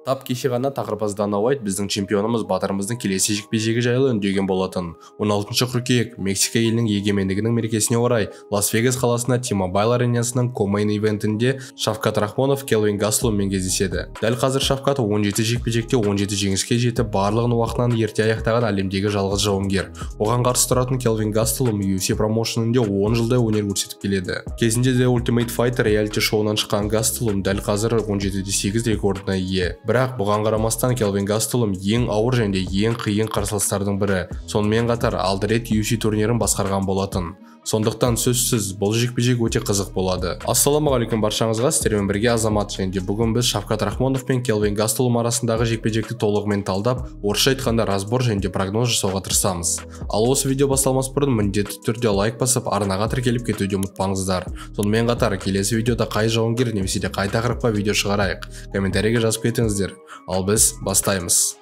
Тап кеше ғана тақырбаз Дана Уайт біздің чемпионымыз батырымыздың келесі жекпе-жегі жайлы үндеген болатын. 16 қыркүйек Мексика елінің егемендігінің мерекесіне орай Лас-Вегас қаласына T-Mobile аренасының комейн ивентінде Шавкат Рахмонов Келвин Гастелуммен кездеседі. Дәл қазір Шавкат 17 жекпе-жекте 17 жеңіске жетіп, барлығын уақытынан ерте аяқтаған әлемдегі жалғыз жауынгер. Оған қарсы тұратын Келвин Гастелум UFC промоушенінде 10 жылдай өнер көрсетіп келеді. Кезінде The Ultimate Fighter реалити шоуынан шыққан Гастелум дәл қазір 17-8 рекордына ие. Бірақ бұған қарамастан Келвин Гастелум ең ауыр және ең қиын қарсыластардың бірі. Сонымен қатар алты рет UFC турнирін басқарған болатын. Сондықтан сөзсіз бұл жекпе-жек өте қызық болады. Ассалаумағалейкум баршаңызға, сіздермен бірге Азамат, және бүгін біз Шавкат Рахмонов пен Келвин Гастелум арасындағы жекпе-жекті толығымен талдап, орысша айтқанда разбор және прогноз жасауға тырысамыз. Ал осы видео басталмас бұрын міндетті түрде лайк басып, арнаға тіркеліп кетуді ұмытпаңыздар. Сонымен қатар келесі видеода қай жауынгер немесе қай тақырыпқа видео шығарайық, комментарийге жазып кетіңіздер. Ал біз бастаймыз.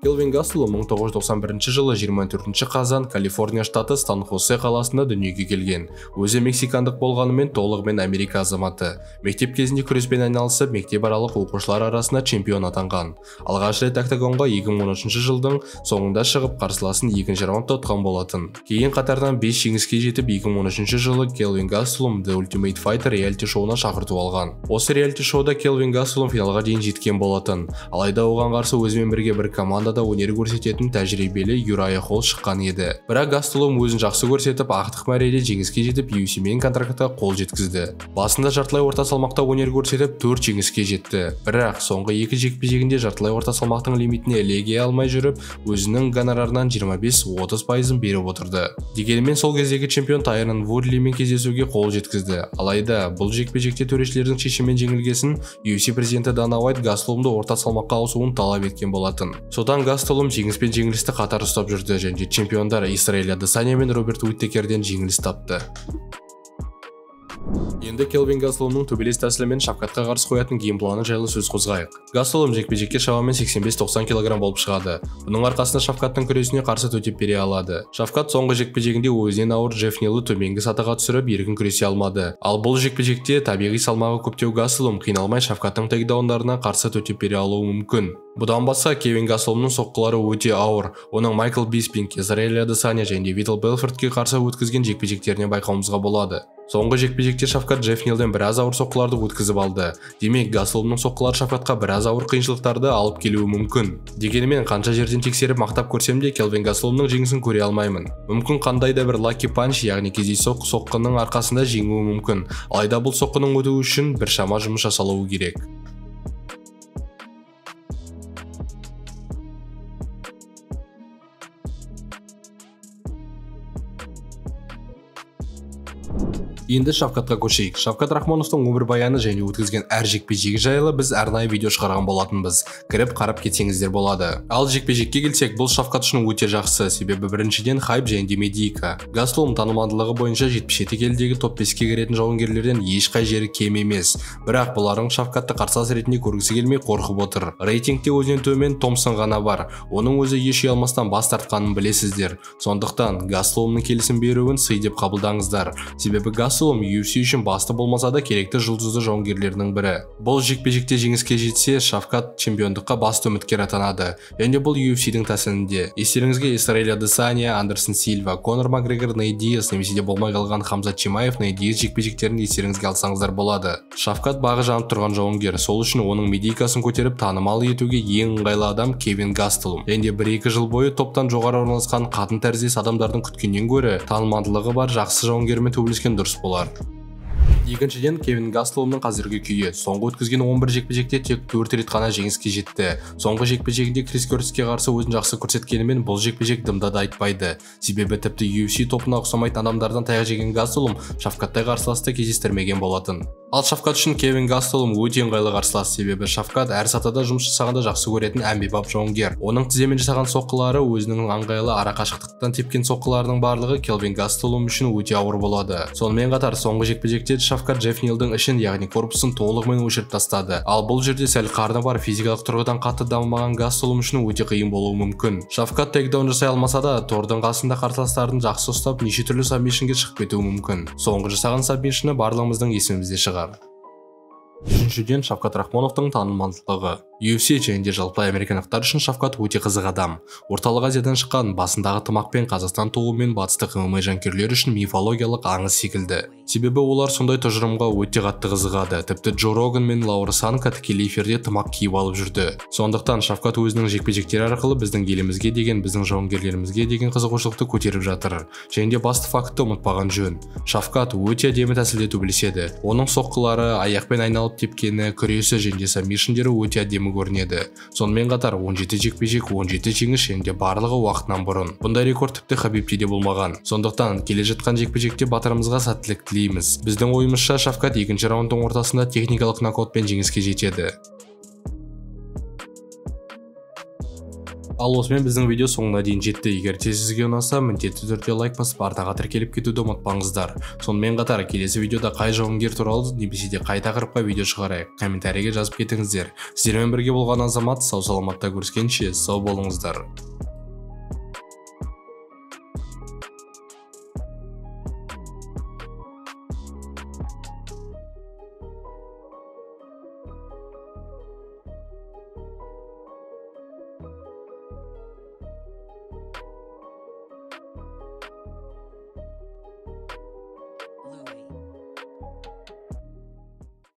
Келвин Гастелум 1991 жылы 24 қазан Калифорния штаты Сан-Хосе қаласында дүниеге келген. Өзі мексикандық болғанымен толығымен Америка азаматы. Мектеп кезінде күреспен айналысып, мектеп аралық оқушылар арасында чемпион атанған. Алғаш рет октагонға 2013 жылдың соңында шығып, қарсыласын екінші раундта ұтқан болатын. Кейін қатардан 5 жеңіске жетіп, 2013 жылы Келвин Гастелум The Ultimate Fighter реалити шоуына шақырту алған. Осы реалити шоуда Келвин Гастелум финалға дейін жеткен болатын. Алайда оған қарсы өзімен бірге бір команда өнер көрсететін тәжірибелі Юрайя Холл шыққан еді. Бірақ Гастелум өзін жақсы көрсетіп, ақтық мәреде жеңіске жетіп, UFC-мен контрактқа қол жеткізді. Басында жартылай орта салмақта өнер көрсетіп, 4 жеңіске жетті. Бірақ соңғы 2 жекпе-жегінде жартылай орта салмақтың лимитіне ілеге алмай жүріп, өзінің гонорарынан 25-30% беріп отырды. Дегенмен сол кездегі чемпион Тайрон Вудлимен кездесуге қол жеткізді. Алайда бұл жекпе-жекте төрешілердің шешімімен жеңілгесін, UFC президенті Дана Уайт Гастелумды орта салмаққа ауысуын талап еткен болатын. Содан Гастелум жеңіс пен жеңілісті қатар ұстап жүрді және чемпиондар Исраэль Адесанья мен Роберт Уиттекерден жеңіліс тапты. Енді Келвин Гастелумның төбелес тәсілімен Шавкатқа қарсы қоятын геймпланы жайлы сөз қозғайық. Гастелум жекпе-жекке шамамен 85-90 кг болып шығады. Бұның арқасында Шавкаттың күресіне қарсы төтеп бере алады. Шавкат соңғы жекпе-жегінде өзінен ауыр Джефф Нилді төменгі сатыға түсіріп, еркін күресе алмады. Ал бұл жекпе-жекте табиғи салмағы көптеу Гастелум қиналмай Шавкаттың тейкдаундарына қарсы төтеп бере алуы мүмкін. Бұдан басқа Келвин Гастелумның соққылары өте ауыр. Оның Майкл Биспинг, Исраэль Адесанья және Витал Белфортке қарсы өткізген жекпе-жектеріне байқауымызға болады. Соңғы жекпе-жекте Шавкат Джефф Нилден біраз ауыр соққыларды өткізіп алды. Демек, Гастелумның соққылары Шавкатқа біраз ауыр қиыншылықтарды алып келуі мүмкін. Дегенмен, қанша жерден тексеріп мақтап көрсем де, Келвин Гастелумның жеңісін көре алмаймын. Мүмкін қандай да бір лаки панч, яғни кездейсоқ соққының арқасында жеңуі мүмкін. Алайда бұл соққының өтуі үшін біршама жұмыс жасалуы керек. Енді Шавкатқа көшейік. Шавкат Рахмоновтың өмірбаяны және өткізген әр жекпе-жегі жайлы біз арнайы видео шығарған болатынбыз. Кіріп қарап кетсеңіздер болады. Ал жекпе-жекке келсек, бұл Шавкат үшін өте жақсы, себебі біріншіден хайп және медийка. Гастелум танымалдылығы бойынша 77 елдегі топ 5-ке кіретін жауынгерлерден ешқай жері кем емес. Бірақ бұлардың Шавкатты қарсылас ретінде көргісі келмей қорқып отыр. Рейтингте өзінен төмен Томпсон ғана бар. Оның өзі еш ұялмастан бас тартқанын білесіздер. Сондықтан Гастелумның келісім беруін сый деп қабылдаңыздар. Себебі Гастелум UFC үшін басты болмаса да керекті жұлдызды жауынгерлердің бірі. Бұл жекпе-жекте жеңіске жетсе, Шавкат чемпиондыққа басты үміткер атанады. Және бұл UFC-дің тәсілінде. Естеріңізге Исраэль Адесанья, Андерсон Сильва, Конор Макгрегор, Нейт Диас, немесе де болмай қалған Хамзат Чимаев, Нейт Диас жекпе-жектерін естеріңізге алсаңыздар болады. Шавкат бағы жанып тұрған жауынгер, сол үшін оның медийкасын көтеріп танымал етуге ең ыңғайлы адам Келвин Гастелум. Және 1-2 жыл бойы топтан жоғары орналасқан қатын тәріздес адамдардың күткеннен гөрі танымалдылығы бар жақсы жауынгермен төбелескен дұрыс болар. Екіншіден, Келвин Гастелумның қазіргі күйі. Соңғы өткізген 11 жекпе-жекте тек 4 рет қана жеңіске жетті. Соңғы жекпе-жегінде Крис Кертиске қарсы өзін жақсы көрсеткенімен бұл жекпе-жек дымда да айтпайды. Себебі тіпті UFC топына ұқсамайтын адамдардан таяқ жеген Гастелум Шавкаттай қарсыласты кездестірмеген болатын. Ал Шавкат үшін Келвин Гастелум өте ыңғайлы қарсылас, себебі Шавкат әр сатыда жұмыс жасағанды жақсы көретін әмбебап жауынгер. Оның тіземен жасаған соққылары өзінің ыңғайлы ара қашықтықтан тепкен соққыларының барлығы Келвин Гастелум үшін өте ауыр болады. Сонымен қатар соңғы жекпе-жекте Шафкат Джефф Нилдің ішін, яғни корпусын толығымен өшіріп тастады. Ал бұл жерде сәл қарны бар физикалық тұрғыдан қатты дамымаған газ толым үшін өте қиын болуы мүмкін. Шафкат тейкдаун жасай алмаса да, Тордың қасында қарсыластарын жақсы ұстап, неше түрлі сабмишнге шығып кетуі мүмкін. Соңғы жасаған сабмишні барлығымыздың есімізде шығар. Үшіншіден, Шафкат Рахмоновтың танымалдылығы. UFC және де жалпы американдықтар үшін Шафкат өте қызық адам. Орталық Азиядан шыққан, басындағы тымақпен Қазақстан туымен батыстық ММА жанкүйерлері үшін мифологиялық аңыз секілді. Себебі олар сондай тұжырымға өте қатты қызығады. Тіпті Джо Роган мен Лаура Санка тікелей эфирде тымақ киіп алып жүрді. Сондықтан Шафкат өзінің жекпе-жектері арқылы біздің елімізге деген, біздің жауынгерлерімізге деген қызығушылықты көтеріп жатыр. Және де басты факты ұмытпаған жөн. Шафкат өте әдемі тәсілде төбелеседі. Оның соққылары, аяқпен айналып тепкені, күресі және сабмишндері өте әдемі көрінеді. Сонымен қатар 17 жекпе-жек, 17 жеңіс және де барлығы уақытынан бұрын. Бұндай рекорд тіпті Хабибте де болмаған. Сондықтан келе жатқан жекпе-жекте батырымызға сәттілік тілейміз. Біздің ойымызша Шафкат екінші раундтың ортасында техникалық нокаутпен жеңіске жетеді. Ал осымен біздің видео соңына дейін жетті. Егер сізге ұнаса, міндетті түрде лайк басып артаға тіркеліп кетуді ұмытпаңыздар. Сонымен қатар келесі видеода қай жауынгер туралы немесе де қай тақырыпқа видео шығарайық, комментарийге жазып кетіңіздер. Сіздермен бірге болған Азамат, сау саламатта көріскенше сау болыңыздар.